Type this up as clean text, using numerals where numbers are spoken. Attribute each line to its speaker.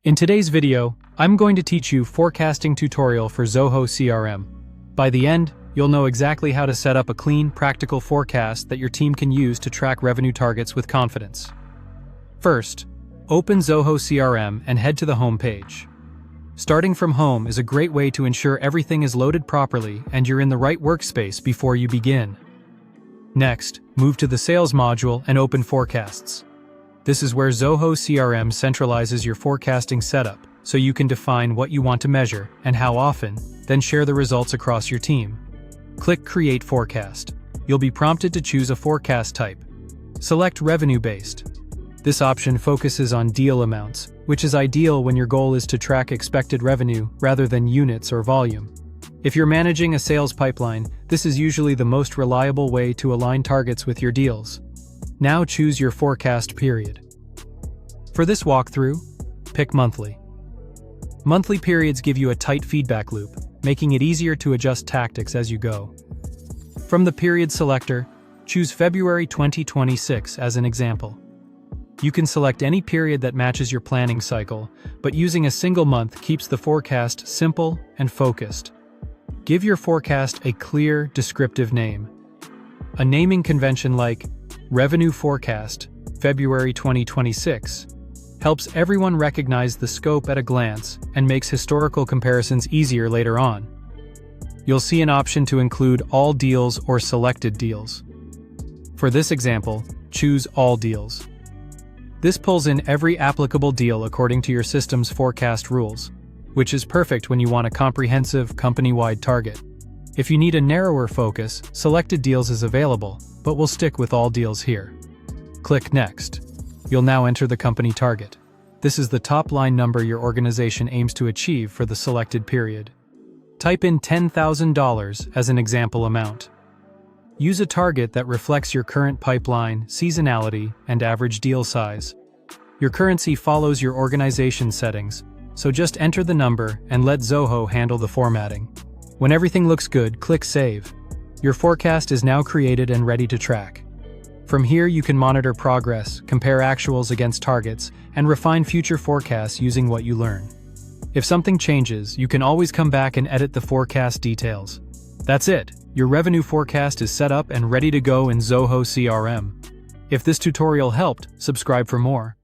Speaker 1: In today's video, I'm going to teach you forecasting tutorial for Zoho CRM. By the end, you'll know exactly how to set up a clean, practical forecast that your team can use to track revenue targets with confidence. First, open Zoho CRM and head to the home page. Starting from home is a great way to ensure everything is loaded properly and you're in the right workspace before you begin. Next, move to the Sales module and open Forecasts. This is where Zoho CRM centralizes your forecasting setup, so you can define what you want to measure and how often, then share the results across your team. Click Create Forecast. You'll be prompted to choose a forecast type. Select Revenue-based. This option focuses on deal amounts, which is ideal when your goal is to track expected revenue rather than units or volume. If you're managing a sales pipeline, this is usually the most reliable way to align targets with your deals. Now choose your forecast period. For this walkthrough, pick monthly. Monthly periods give you a tight feedback loop, making it easier to adjust tactics as you go. From the period selector, choose February 2026 as an example. You can select any period that matches your planning cycle, but using a single month keeps the forecast simple and focused. Give your forecast a clear, descriptive name. A naming convention like Revenue Forecast, February 2026, helps everyone recognize the scope at a glance and makes historical comparisons easier later on. You'll see an option to include all deals or selected deals. For this example, choose All Deals. This pulls in every applicable deal according to your system's forecast rules, which is perfect when you want a comprehensive, company-wide target. If you need a narrower focus, Selected Deals is available, but we'll stick with All Deals here. Click Next. You'll now enter the company target. This is the top line number your organization aims to achieve for the selected period. Type in $10,000 as an example amount. Use a target that reflects your current pipeline, seasonality, and average deal size. Your currency follows your organization settings, so just enter the number and let Zoho handle the formatting. When everything looks good, click Save. Your forecast is now created and ready to track. From here you can monitor progress, compare actuals against targets, and refine future forecasts using what you learn. If something changes, you can always come back and edit the forecast details. That's it! Your revenue forecast is set up and ready to go in Zoho CRM. If this tutorial helped, subscribe for more.